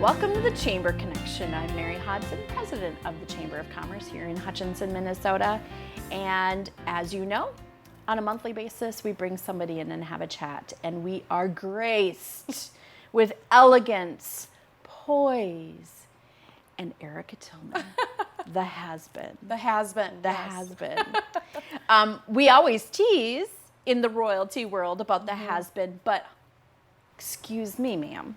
Welcome to the Chamber Connection. I'm Mary Hodson, president of the Chamber of Commerce here in Hutchinson, Minnesota. And as you know, on a monthly basis, we bring somebody in and have a chat. And we are graced with elegance, poise, and Erika Tillmann, the has-been. The has-been. The has-been. We always tease in the royalty world about the has-been, but excuse me, ma'am,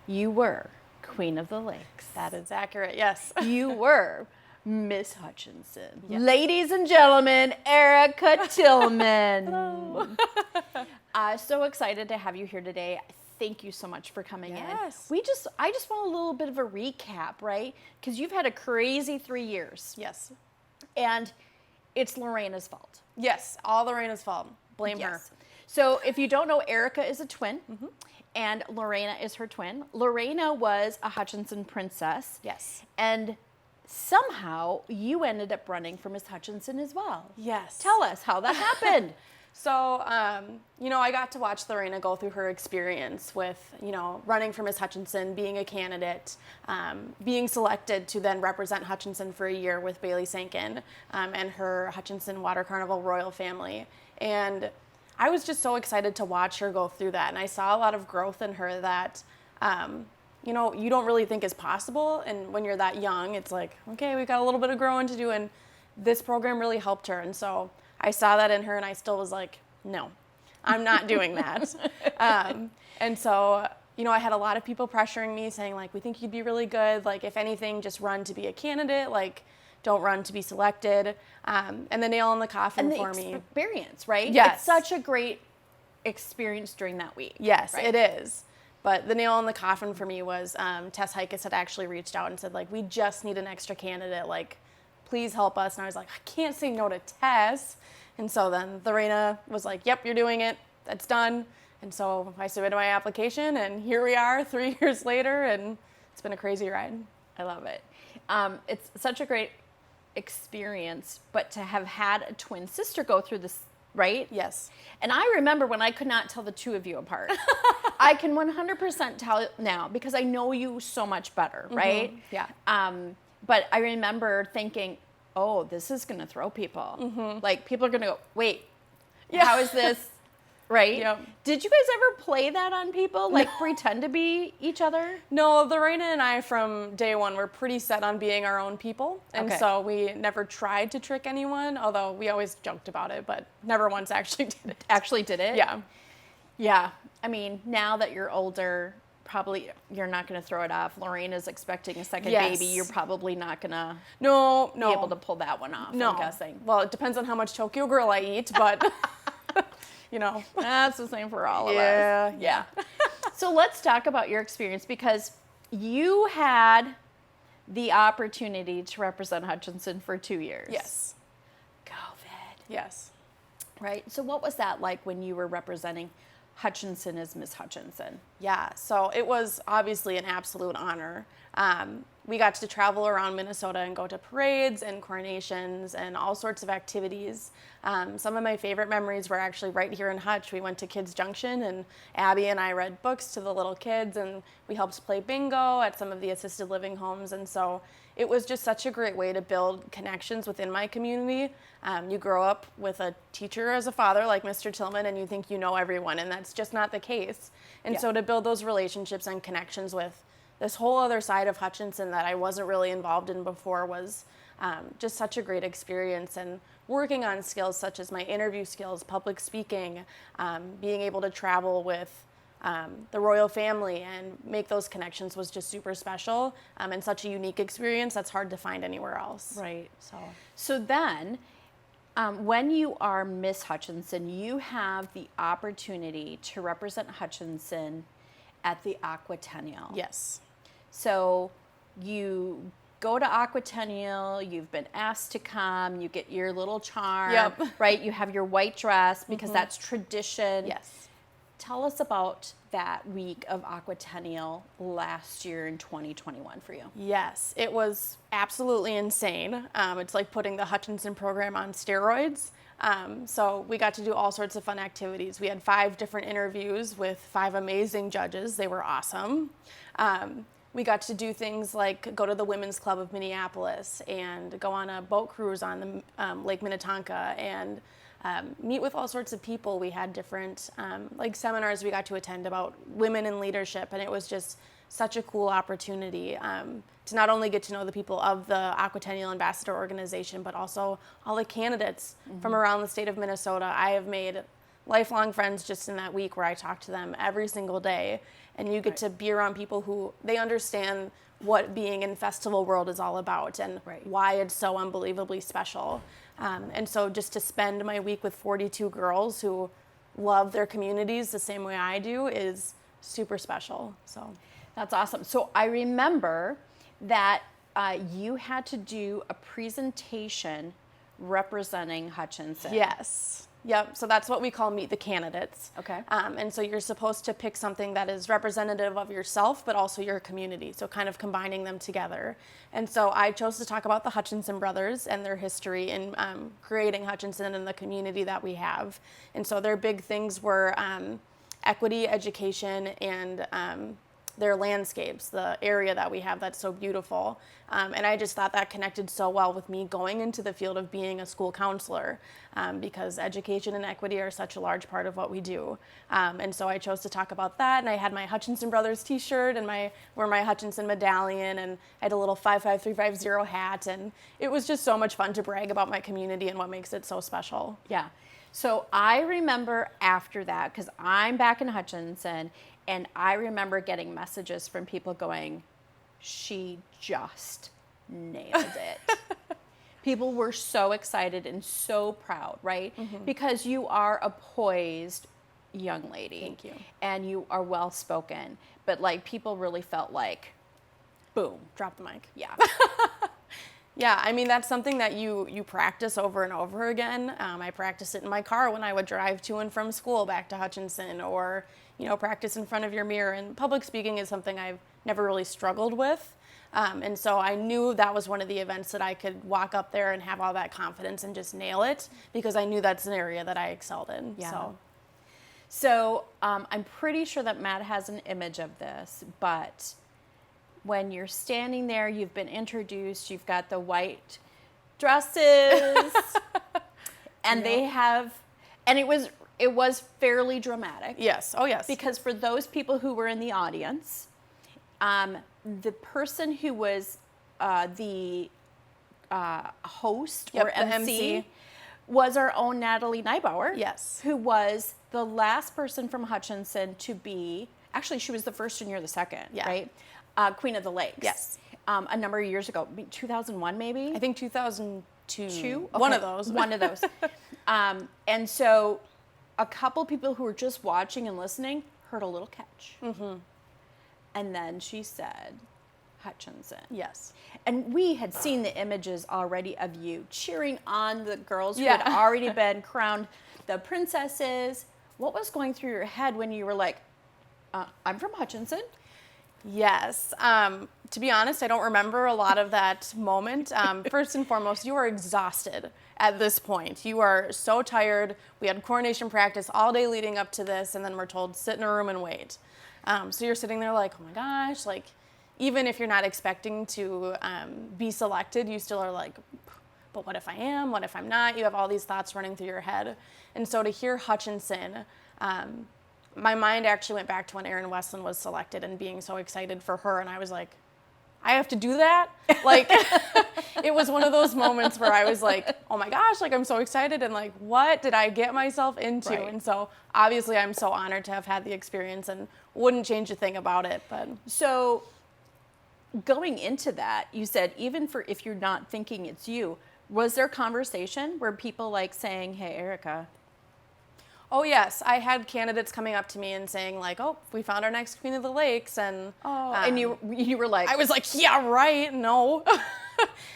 you were Queen of the Lakes. That is accurate, yes. You were Miss Hutchinson. Yes. Ladies and gentlemen, Erika Tillmann. Hello. So excited to have you here today. Thank you so much for coming Yes. in. I just want a little bit of a recap, right? Because you've had a crazy 3 years. Yes. And it's Lorena's fault. Yes, all Lorena's fault. Blame her. Yes. So if you don't know, Erika is a twin. Mm-hmm. And Lorena is her twin. Lorena was a Hutchinson princess. Yes. And somehow you ended up running for Miss Hutchinson as well. Yes. Tell us how that happened. So, I got to watch Lorena go through her experience with, running for Miss Hutchinson, being a candidate, being selected to then represent Hutchinson for a year with Bailey Sankin and her Hutchinson Water Carnival royal family. And I was just so excited to watch her go through that. And I saw a lot of growth in her that, you don't really think is possible. And when you're that young, it's like, okay, we got a little bit of growing to do. And this program really helped her. And so I saw that in her and I still was like, no, I'm not doing that. And so, I had a lot of people pressuring me saying like, we think you'd be really good. Like, if anything, just run to be a candidate. Like, don't run to be selected. And the nail in the coffin for me. Experience, right? Yes. It's such a great experience during that week. Yes, right? it is. But the nail in the coffin for me was Tess Hikus had actually reached out and said, like, we just need an extra candidate. Like, please help us. And I was like, I can't say no to Tess. And so then Lorena was like, yep, you're doing it. That's done. And so I submitted my application, and here we are 3 years later, and it's been a crazy ride. I love it. It's such a great experience, but to have had a twin sister go through this, right? Yes. And I remember when I could not tell the two of you apart. I can 100% tell now because I know you so much better, right? Mm-hmm. Yeah. But I remember thinking, oh, this is going to throw people. Mm-hmm. Like, people are going to go, wait, how is this, right? Yep. Did you guys ever play that on people? Like, pretend to be each other? No, Lorena and I from day one were pretty set on being our own people. And so we never tried to trick anyone, although we always joked about it, but never once actually did it. Actually did it? Yeah. Yeah. I mean, now that you're older, probably you're not going to throw it off. Lorena's expecting a second baby. You're probably not going to be able to pull that one off, I'm guessing. Well, it depends on how much Tokyo Grill I eat, but, That's the same for all of us. Yeah. So let's talk about your experience, because you had the opportunity to represent Hutchinson for 2 years. Yes. COVID. Yes. Right? So what was that like when you were representing Hutchinson as Miss Hutchinson? Yeah, so it was obviously an absolute honor. We got to travel around Minnesota and go to parades and coronations and all sorts of activities. Some of my favorite memories were actually right here in Hutch. We went to Kids Junction, and Abby and I read books to the little kids, and we helped play bingo at some of the assisted living homes. And so it was just such a great way to build connections within my community. You grow up with a teacher as a father like Mr. Tillmann, and you think you know everyone, and that's just not the case. And so to build those relationships and connections with this whole other side of Hutchinson that I wasn't really involved in before was just such a great experience. And working on skills such as my interview skills, public speaking, being able to travel with the royal family and make those connections was just super special, and such a unique experience that's hard to find anywhere else. Right. So then, when you are Miss Hutchinson, you have the opportunity to represent Hutchinson at the Aquatennial. Yes. So you go to Aquatennial, you've been asked to come, you get your little charm, right? You have your white dress because that's tradition. Yes. Tell us about that week of Aquatennial last year in 2021 for you. Yes, it was absolutely insane. It's like putting the Hutchinson program on steroids. So we got to do all sorts of fun activities. We had 5 different interviews with 5 amazing judges. They were awesome. we got to do things like go to the Women's Club of Minneapolis and go on a boat cruise on the Lake Minnetonka and meet with all sorts of people. We had different like seminars we got to attend about women in leadership, and it was just such a cool opportunity to not only get to know the people of the Aquatennial Ambassador Organization, but also all the candidates from around the state of Minnesota. I have made lifelong friends just in that week where I talk to them every single day, and you get to be around people who they understand what being in festival world is all about and why it's so unbelievably special. And so just to spend my week with 42 girls who love their communities the same way I do is super special. So that's awesome. So I remember that you had to do a presentation representing Hutchinson. Yes. Yep. So that's what we call Meet the Candidates. Okay. And so you're supposed to pick something that is representative of yourself, but also your community. So kind of combining them together. And so I chose to talk about the Hutchinson brothers and their history in creating Hutchinson and the community that we have. And so their big things were equity, education, and their landscapes, the area that we have that's so beautiful. And I just thought that connected so well with me going into the field of being a school counselor because education and equity are such a large part of what we do. And so I chose to talk about that, and I had my Hutchinson Brothers t-shirt and wore my Hutchinson medallion, and I had a little 55350 hat, and it was just so much fun to brag about my community and what makes it so special. Yeah. So I remember after that, because I'm back in Hutchinson, and I remember getting messages from people going, she just nailed it. People were so excited and so proud, right? Mm-hmm. Because you are a poised young lady. Thank you. And you are well spoken. But like people really felt like, boom. Drop the mic. Yeah. Yeah, I mean, that's something that you practice over and over again. I practiced it in my car when I would drive to and from school back to Hutchinson, or, practice in front of your mirror. And public speaking is something I've never really struggled with. And so I knew that was one of the events that I could walk up there and have all that confidence and just nail it, because I knew that's an area that I excelled in. Yeah. So I'm pretty sure that Matt has an image of this, but when you're standing there, you've been introduced, you've got the white dresses, and they have, and it was fairly dramatic. Yes. Oh, yes. Because for those people who were in the audience, the person who was the host or the MC was our own Natalie Neibauer. Yes. Who was the last person from Hutchinson to be, actually she was the first and you're the second, right? Queen of the Lakes. Yes. A number of years ago, 2001 maybe? I think 2002. Okay. One of those. One of those. And so a couple people who were just watching and listening heard a little catch. Mm-hmm. And then she said, Hutchinson. Yes. And we had seen the images already of you cheering on the girls who had already been crowned the princesses. What was going through your head when you were like, I'm from Hutchinson? Yes. To be honest, I don't remember a lot of that moment. First and foremost, you are exhausted at this point. You are so tired. We had coronation practice all day leading up to this, and then we're told, sit in a room and wait. So you're sitting there like, oh my gosh, like, even if you're not expecting to be selected, you still are like, but what if I am? What if I'm not? You have all these thoughts running through your head. And so to hear Hutchinson, my mind actually went back to when Erin Westland was selected and being so excited for her. And I was like, I have to do that? Like, it was one of those moments where I was like, oh my gosh, like, I'm so excited. And like, what did I get myself into? Right. And so obviously I'm so honored to have had the experience and wouldn't change a thing about it. But so going into that, you said, even for if you're not thinking it's you, was there conversation where people like saying, hey, Erika? Oh, yes. I had candidates coming up to me and saying, like, oh, we found our next Queen of the Lakes. And and you were like... I was like, yeah, right, no.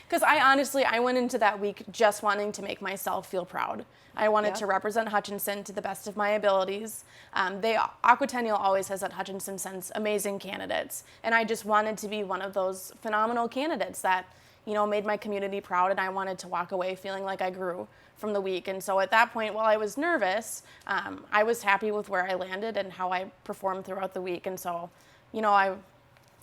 Because I went into that week just wanting to make myself feel proud. I wanted to represent Hutchinson to the best of my abilities. Aquatennial always has at Hutchinson sends amazing candidates. And I just wanted to be one of those phenomenal candidates that, made my community proud, and I wanted to walk away feeling like I grew from the week. And so at that point, while I was nervous, I was happy with where I landed and how I performed throughout the week. And so, I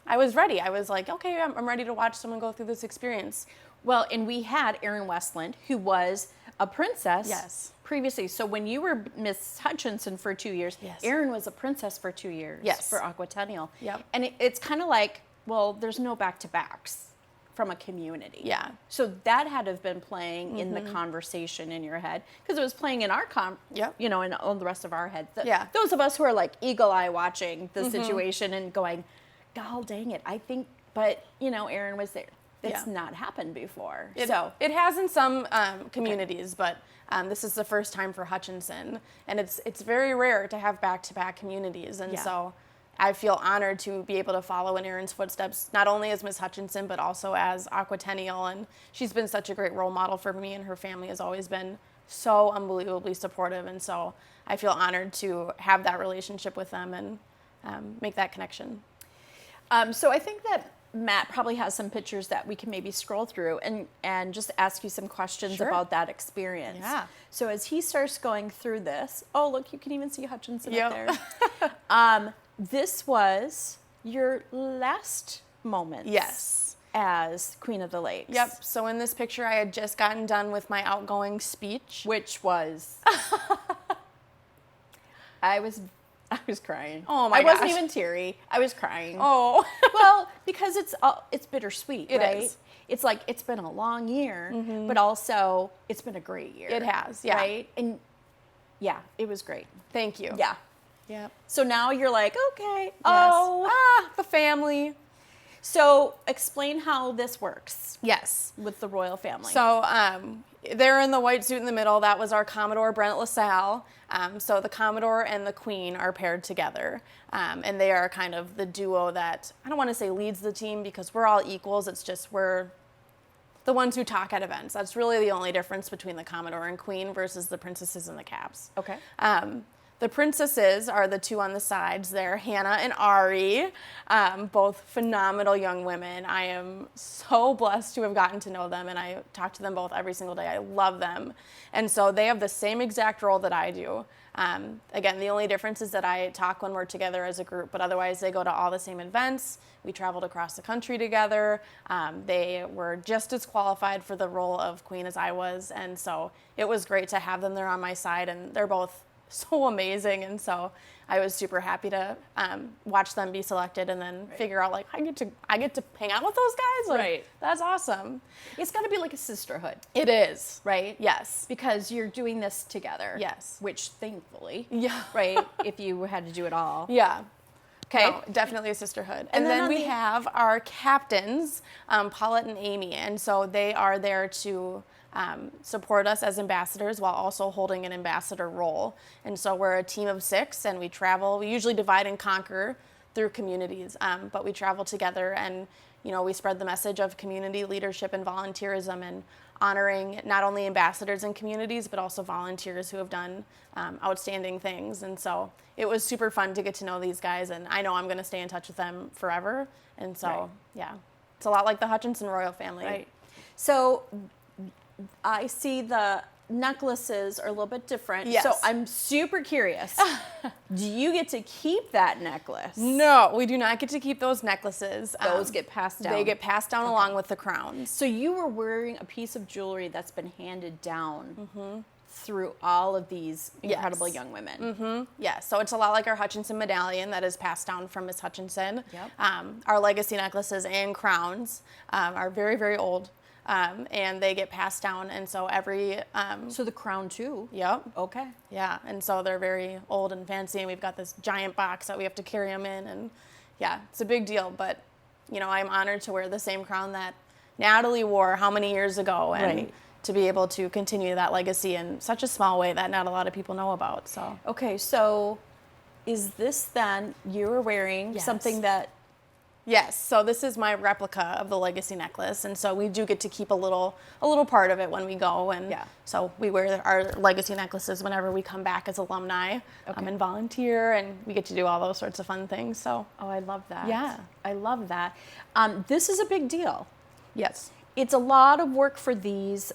I was ready. I was like, okay, I'm ready to watch someone go through this experience. Well, and we had Erin Westland, who was a princess Yes. previously. So when you were Miss Hutchinson for 2 years, Yes. Erin was a princess for 2 years Yes. for Aquatennial. Yep. And it's kind of like, well, there's no back-to-backs from a community. Yeah. So that had to have been playing in the conversation in your head, because it was playing in our, Yep. you know, in all the rest of our heads. Yeah. Those of us who are like eagle eye watching the situation and going, God dang it, I think, but, you know, Erin was there. It's Yeah. not happened before. It has in some communities, but this is the first time for Hutchinson, and it's very rare to have back-to-back communities, and so I feel honored to be able to follow in Erin's footsteps, not only as Miss Hutchinson, but also as Aquatennial, and she's been such a great role model for me, and her family has always been so unbelievably supportive, and so I feel honored to have that relationship with them and make that connection. So I think that Matt probably has some pictures that we can maybe scroll through and just ask you some questions Sure. about that experience. Yeah. So as he starts going through this, oh, look, you can even see Hutchinson Yep. up there. This was your last moment. Yes. As Queen of the Lakes. Yep. So in this picture, I had just gotten done with my outgoing speech. Which was, I was crying. Oh my I wasn't gosh. even teary. I was crying. Oh. Well, because it's bittersweet, It right? is. It's like it's been a long year, but also it's been a great year. It has, yeah. Right? And yeah, it was great. Thank you. Yeah. Yep. So now you're like, okay, Yes. oh. The family. So explain how this works Yes. with the royal family. So they're in the white suit in the middle. That was our Commodore, Brent LaSalle. So the Commodore and the Queen are paired together. And they are kind of the duo that, I don't want to say leads the team because we're all equals. It's just we're the ones who talk at events. That's really the only difference between the Commodore and Queen versus the princesses and the caps. Okay. The princesses are the two on the sides there, Hannah and Ari, both phenomenal young women. I am so blessed to have gotten to know them, and I talk to them both every single day. I love them. And so they have the same exact role that I do. Again, the only difference is that I talk when we're together as a group, but otherwise they go to all the same events. We traveled across the country together. They were just as qualified for the role of Queen as I was, and so it was great to have them there on my side, and they're both so amazing, and so I was super happy to watch them be selected and then figure out like I get to hang out with those guys. Like, Right. That's awesome. It's got to be like a sisterhood, It is. right? Yes. Because you're doing this together. Yes. Which thankfully, Yeah. right? If you had to do it all. Yeah. Okay. No, definitely a sisterhood. And And, then then on we the- have our captains, Paulette and Amy, and so they are there to support us as ambassadors while also holding an ambassador role. And so we're a team of 6, and we travel. We usually divide and conquer through communities, but we travel together, and we spread the message of community leadership and volunteerism, and honoring not only ambassadors in communities but also volunteers who have done outstanding things. And so it was super fun to get to know these guys, and I know I'm going to stay in touch with them forever. And so Right. yeah, it's a lot like the Hutchinson royal family. Right. So I see the necklaces are a little bit different. Yes. So I'm super curious. Do you get to keep that necklace? No, we do not get to keep those necklaces. Those get passed down. They get passed down along with the crowns. So you were wearing a piece of jewelry that's been handed down through all of these incredible Yes. young women. Yeah, so it's a lot like our Hutchinson medallion that is passed down from Miss Hutchinson. Yep. Our legacy necklaces and crowns are very, very old, and they get passed down. And so every, So the crown too. yep, Okay. yeah, and so they're very old and fancy, and we've got this giant box that we have to carry them in, and yeah, it's a big deal. But I'm honored to wear the same crown that Natalie wore how many years ago, and Right. to be able to continue that legacy in such a small way that not a lot of people know about. So Okay, so is this then you were wearing Yes. something that yes, so this is my replica of the legacy necklace, and so we do get to keep a little part of it when we go, and Yeah. so we wear our legacy necklaces whenever we come back as alumni, Okay. and volunteer, and we get to do all those sorts of fun things. So Oh, I love that. Yeah. I love that. This is a big deal. yes, It's a lot of work for these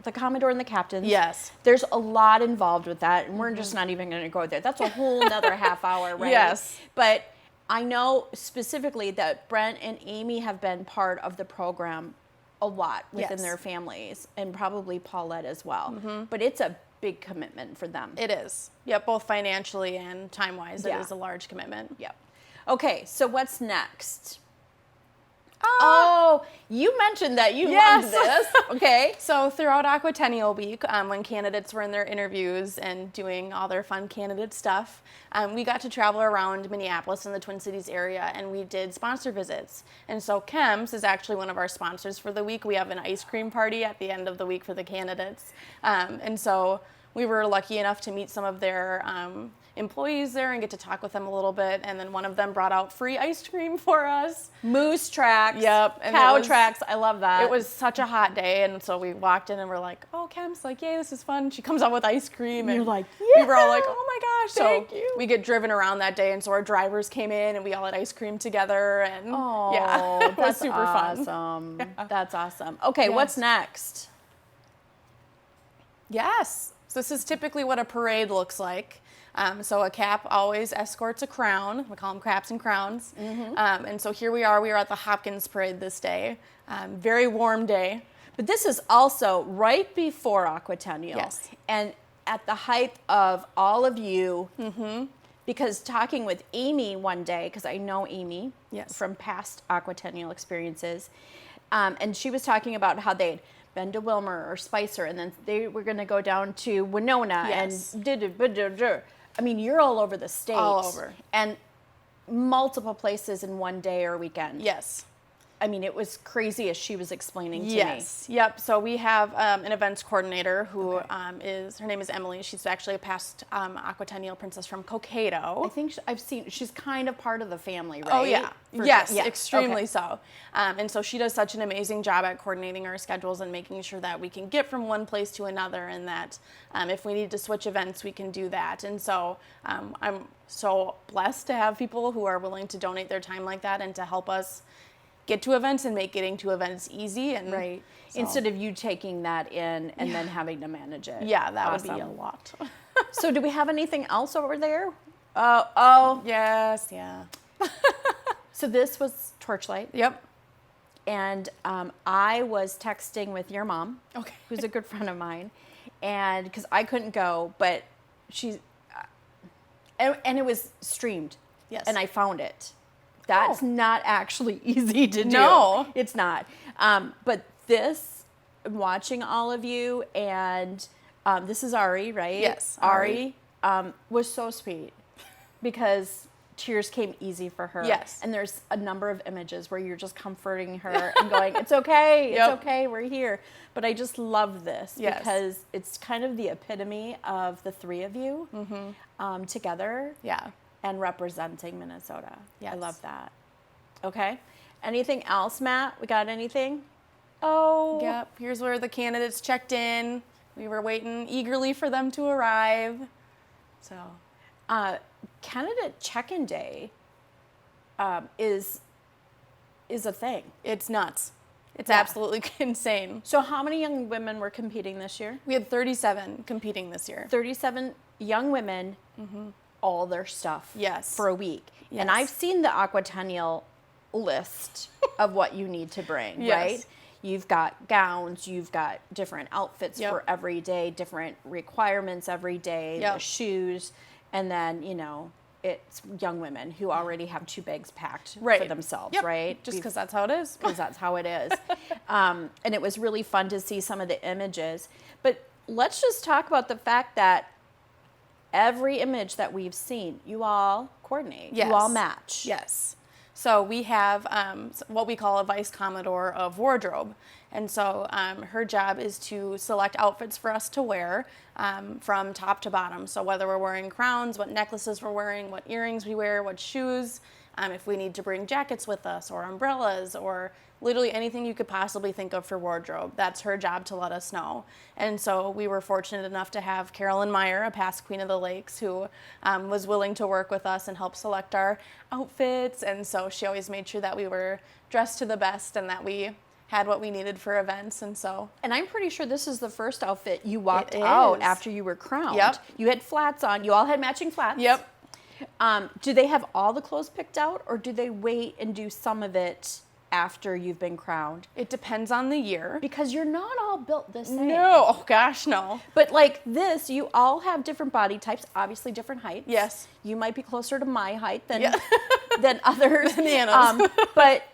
the Commodore and the captains. Yes. There's a lot involved with that, and we're just not even going to go there. That's a whole nother half hour, right? Yes. But I know specifically that Brent and Amy have been part of the program a lot within Yes. their families, and probably Paulette as well. But it's a big commitment for them. It is. Yep, both financially and time-wise, Yeah. it is a large commitment. Yep. Okay, so what's next? Oh, you mentioned that you Yes. loved this. Okay. So throughout Aquatennial Week, when candidates were in their interviews and doing all their fun candidate stuff, we got to travel around Minneapolis and the Twin Cities area, and we did sponsor visits. And so Chems is actually one of our sponsors for the week. We have an ice cream party at the end of the week for the candidates. And so we were lucky enough to meet some of their employees there and get to talk with them a little bit. And then one of them brought out free ice cream for us. Moose tracks. Yep, and Cow it was- tracks. I love that. It was such a hot day, and so we walked in and we're like, oh, Kim's like, yay, this is fun. She comes out with ice cream. And You're like, we were all "Yeah, like, oh my gosh. thank So you." we get driven around that day, and so our drivers came in and we all had ice cream together. And Oh, yeah, it was that's super fun. awesome. That's awesome. Okay, what's Yes. next? Yes. So this is typically what a parade looks like. So a cap always escorts a crown. We call them caps and crowns. And so here we are at the Hopkins Parade this day. Very warm day. But this is also right before Aquatennial. Yes. And at the height of all of you, because talking with Amy one day, because I know Amy Yes. from past Aquatennial experiences, and she was talking about how they'd been to Wilmer or Spicer, and then they were going to go down to Winona Yes. and I mean, you're all over the state. All over. And multiple places in one day or weekend. Yes. I mean, it was crazy as she was explaining to me. Yes. Yep. So we have an events coordinator who her name is Emily. She's actually a past Aquatennial princess from Cokato. I think I've seen, she's kind of part of the family, right? Oh, yeah. For- Yes, yeah, extremely okay. so. And so she does such an amazing job at coordinating our schedules and making sure that we can get from one place to another, and that if we need to switch events, we can do that. And so I'm so blessed to have people who are willing to donate their time like that and to help us get to events and make getting to events easy. And Right. so- Instead of you taking that in and then having to manage it. Yeah, that would be a Awesome. lot. So do we have anything else over there? Oh, Yes, yeah. so this was Torchlight. Yep. And I was texting with your mom, Okay. who's a good friend of mine, and because I couldn't go, but she's, and it was streamed. Yes. And I found it. That's not actually easy to do. No. It's not. But this, watching all of you, and this is Ari, right? Yes, Ari was so sweet because tears came easy for her. Yes. And there's a number of images where you're just comforting her and going, it's okay, it's Yep. okay, we're here. But I just love this Yes. because it's kind of the epitome of the three of you together Yeah. and representing Minnesota. I Yes. love that. Okay. Anything else, Matt? We got anything? Oh. Yep. Here's where the candidates checked in. We were waiting eagerly for them to arrive. So, Candidate check-in day is a thing. it's nuts. It's Yeah. absolutely insane. So how many young women were competing this year? We had 37 competing this year. 37 young women, all their stuff Yes. for a week. And Yes. I've seen the Aquatennial list of what you need to bring, Yes. right? You've got gowns, you've got different outfits Yep. for every day, different requirements every day, the Yep. shoes, and then, it's young women who already have 2 bags packed for Right. themselves, Yep. right? Just because that's how it is. Because that's how it is. And it was really fun to see some of the images. But let's just talk about the fact that every image that we've seen, you all coordinate. Yes. You all match. Yes. So we have what we call a vice commodore of wardrobe. And so her job is to select outfits for us to wear from top to bottom. So whether we're wearing crowns, what necklaces we're wearing, what earrings we wear, what shoes, if we need to bring jackets with us or umbrellas or literally anything you could possibly think of for wardrobe, that's her job to let us know. And so we were fortunate enough to have Carolyn Meyer, a past Queen of the Lakes, who was willing to work with us and help select our outfits. And so she always made sure that we were dressed to the best and that we had what we needed for events. And so, And I'm pretty sure this is the first outfit you walked It out is. after you were crowned. Yep. You had flats on. You all had matching flats. yep, Do they have all the clothes picked out, or do they wait and do some of it after you've been crowned? It depends on the year. Because you're not all built the same. No, oh gosh, no. But like this, you all have different body types, obviously different heights. Yes. You might be closer to my height than than others. Bananas. But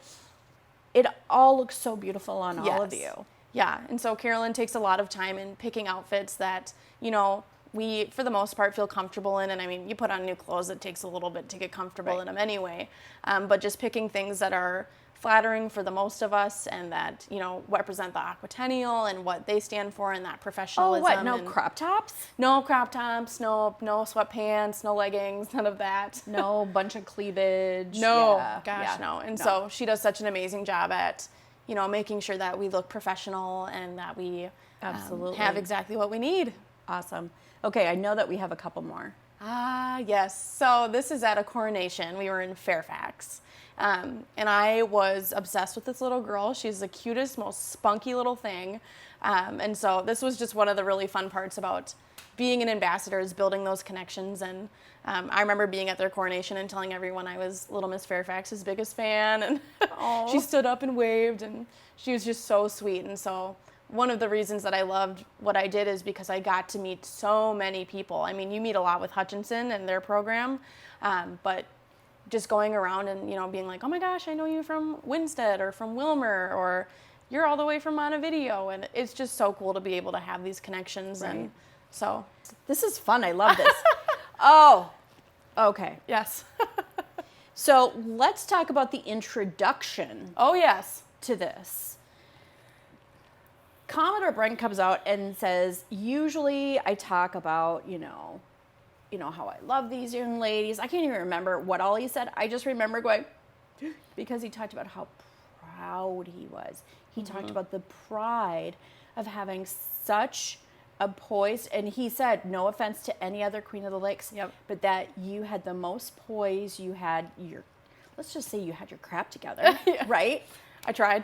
it all looks so beautiful on all of you. Yeah, and so Carolyn takes a lot of time in picking outfits that, you know, we, for the most part, feel comfortable in. And I mean, you put on new clothes, it takes a little bit to get comfortable in them anyway. But just picking things that are flattering for the most of us and that, you know, represent the Aquatennial and what they stand for and that professionalism. Oh, what? No crop tops? No crop tops, no sweatpants, no leggings, none of that. No bunch of cleavage. No, Yeah. no. And so she does such an amazing job at, you know, making sure that we look professional and that we Absolutely have exactly what we need. Awesome. Okay, I know that we have a couple more. Ah, yes. So this is at a coronation. We were in Fairfax. And I was obsessed with this little girl. She's the cutest, most spunky little thing. And so this was just one of the really fun parts about being an ambassador, is building those connections. And I remember being at their coronation and telling everyone I was Little Miss Fairfax's biggest fan. And she stood up and waved, and she was just so sweet. And so one of the reasons that I loved what I did is because I got to meet so many people. I mean, you meet a lot with Hutchinson and their program, but just going around and, you know, being like, oh my gosh, I know you from Winstead or from Wilmer, or you're all the way from Montevideo. And it's just so cool to be able to have these connections. Right. And so this is fun. I love this. Oh, okay. Yes. So let's talk about the introduction. Oh, yes. To this. Commodore Brent comes out and says, usually I talk about, you know, how I love these young ladies. I can't even remember what all he said. I just remember going, because he talked about how proud he was. He talked about the pride of having such a poise, and he said, no offense to any other Queen of the Lakes, but that you had the most poise, you had let's just say you had your crap together, right? I tried.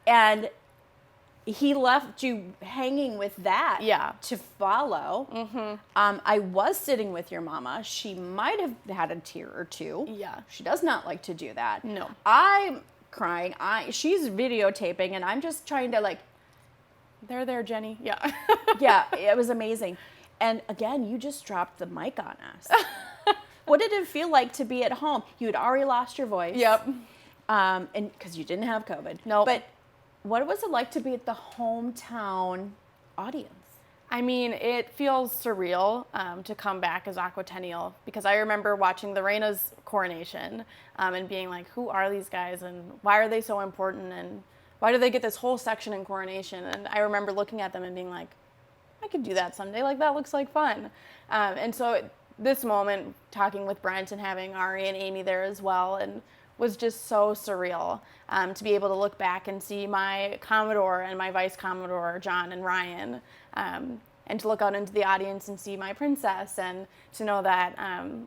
And he left you hanging with that to follow. I was sitting with your mama. She might have had a tear or two. Yeah. She does not like to do that. No. I'm crying. She's videotaping, and I'm just trying to like, there, Jenny. Yeah. Yeah, it was amazing. And again, you just dropped the mic on us. What did it feel like to be at home? You had already lost your voice. Yep. And because you didn't have COVID. No. But what was it like to be at the hometown audience? I mean, it feels surreal to come back as Aquatennial, because I remember watching the Reina's coronation and being like, who are these guys and why are they so important and why do they get this whole section in coronation? And I remember looking at them and being like, I could do that someday. Like, that looks like fun. And so this moment, talking with Brent and having Ari and Amy there as well, and was just so surreal to be able to look back and see my Commodore and my Vice Commodore, John and Ryan, and to look out into the audience and see my princess, and to know that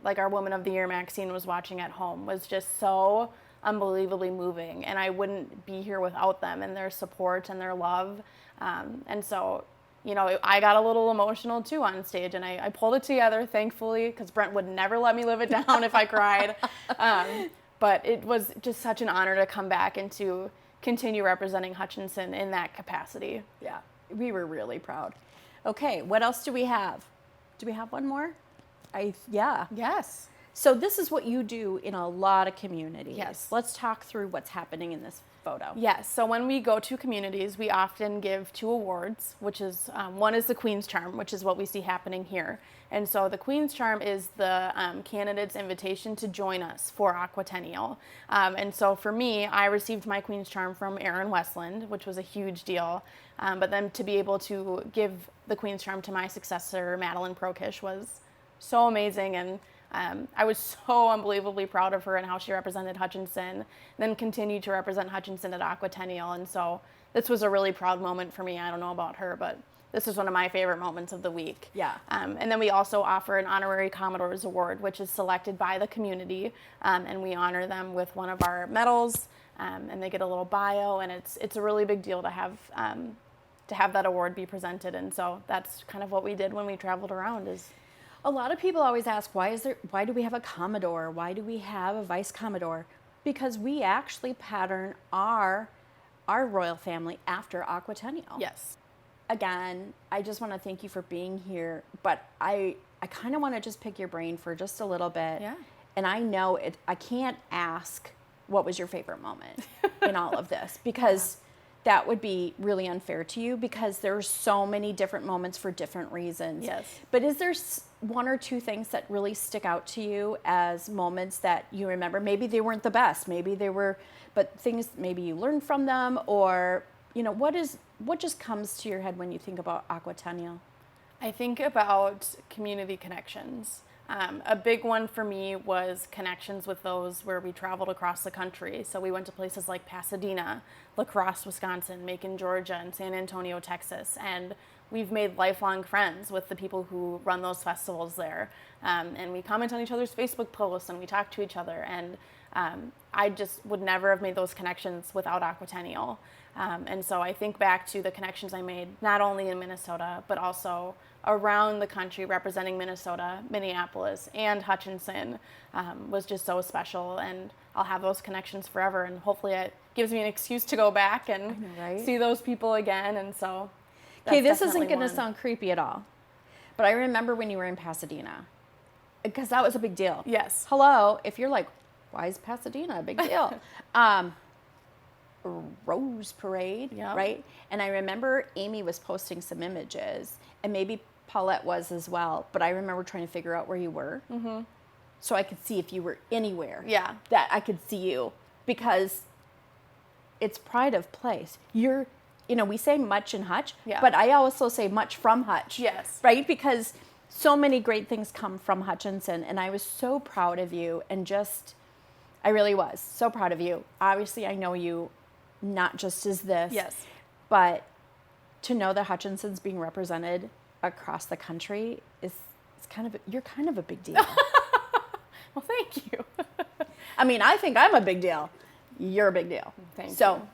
like our Woman of the Year, Maxine, was watching at home was just so unbelievably moving, and I wouldn't be here without them and their support and their love. And so, you know, I got a little emotional too on stage, and I pulled it together, thankfully, because Brent would never let me live it down if I cried. But it was just such an honor to come back and to continue representing Hutchinson in that capacity. Yeah, we were really proud. Okay, what else do we have? Do we have one more? Yeah. Yes. So this is what you do in a lot of communities. Yes. Let's talk through what's happening in this photo. Yes. So when we go to communities, we often give 2 awards, which is one is the Queen's Charm, which is what we see happening here. And so the Queen's Charm is the candidate's invitation to join us for Aquatennial. And so for me, I received my Queen's Charm from Aaron Westland, which was a huge deal. But then to be able to give the Queen's Charm to my successor, Madeline Prokish, was so amazing. And I was so unbelievably proud of her and how she represented Hutchinson, then continued to represent Hutchinson at Aquatennial. And so this was a really proud moment for me. I don't know about her, but this is one of my favorite moments of the week. Yeah. And then we also offer an Honorary Commodores Award, which is selected by the community, and we honor them with one of our medals, and they get a little bio, and it's a really big deal to have that award be presented. And so that's kind of what we did when we traveled around. A lot of people always ask, why do we have a Commodore? Why do we have a Vice Commodore? Because we actually pattern our royal family after Aquatennial. Yes. Again, I just want to thank you for being here, but I kind of want to just pick your brain for just a little bit. Yeah. And I know I can't ask what was your favorite moment in all of this, because that would be really unfair to you, because there's so many different moments for different reasons. Yes. But is there one or two things that really stick out to you as moments that you remember? Maybe they weren't the best, maybe they were, but things maybe you learned from them, or, you know, what just comes to your head when you think about Aquatennial? I think about community connections. A big one for me was connections with those where we traveled across the country. So we went to places like Pasadena, La Crosse, Wisconsin, Macon, Georgia, and San Antonio, Texas. And we've made lifelong friends with the people who run those festivals there. And we comment on each other's Facebook posts, and we talk to each other. And I just would never have made those connections without Aquatennial. And so I think back to the connections I made, not only in Minnesota, but also around the country, representing Minnesota, Minneapolis, and Hutchinson, was just so special. And I'll have those connections forever. And hopefully it gives me an excuse to go back and see those people again. And so, okay, this isn't going to sound creepy at all, but I remember when you were in Pasadena, because that was a big deal. Yes. Hello, if you're like, why is Pasadena a big deal? Rose Parade, right? And I remember Amy was posting some images, and maybe Paulette was as well, but I remember trying to figure out where you were, so I could see if you were anywhere that I could see you, because it's pride of place. You know, we say much in Hutch, but I also say much from Hutch. Yes. Right? Because so many great things come from Hutchinson, and I was so proud of you, and I really was so proud of you. Obviously, I know you not just as this, but to know that Hutchinson's being represented across the country you're kind of a big deal. Well, thank you. I mean, I think I'm a big deal. You're a big deal. Thank you. So,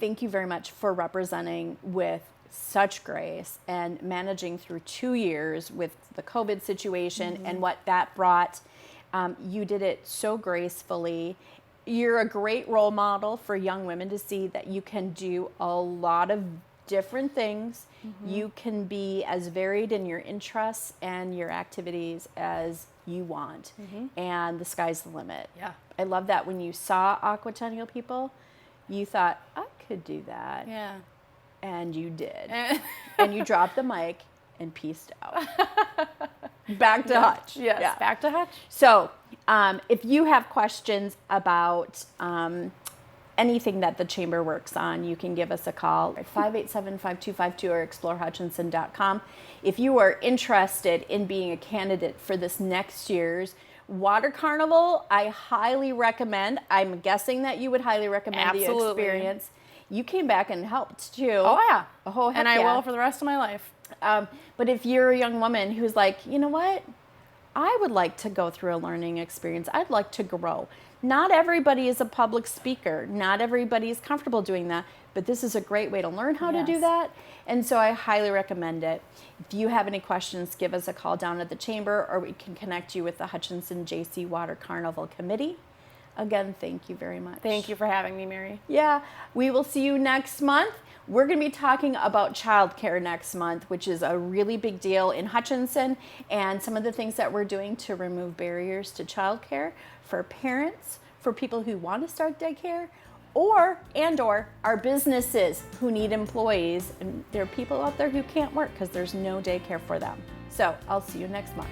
thank you very much for representing with such grace and managing through 2 years with the COVID situation and what that brought. You did it so gracefully. You're a great role model for young women to see that you can do a lot of different things. You can be as varied in your interests and your activities as you want. And the sky's the limit. Yeah. I love that when you saw Aquatennial people, you thought, I could do that. Yeah. And you did. And you dropped the mic and peaced out. Back to Hutch. Yes, Yeah. back to Hutch. So, if you have questions about anything that the Chamber works on, you can give us a call at 587-5252 or explorehutchinson.com. If you are interested in being a candidate for this next year's Water Carnival, I highly recommend. I'm guessing that you would highly recommend the experience. You came back and helped too. Oh, yeah. Oh, heck and I yeah. will for the rest of my life. But if you're a young woman who's like, you know what? I would like to go through a learning experience. I'd like to grow. Not everybody is a public speaker. Not everybody is comfortable doing that. But this is a great way to learn how to do that. And so I highly recommend it. If you have any questions, give us a call down at the Chamber, or we can connect you with the Hutchinson JC Water Carnival Committee. Again, thank you very much. Thank you for having me, Mary. Yeah, we will see you next month. We're going to be talking about childcare next month, which is a really big deal in Hutchinson, and some of the things that we're doing to remove barriers to childcare for parents, for people who want to start daycare, or our businesses who need employees. And there are people out there who can't work because there's no daycare for them. So I'll see you next month.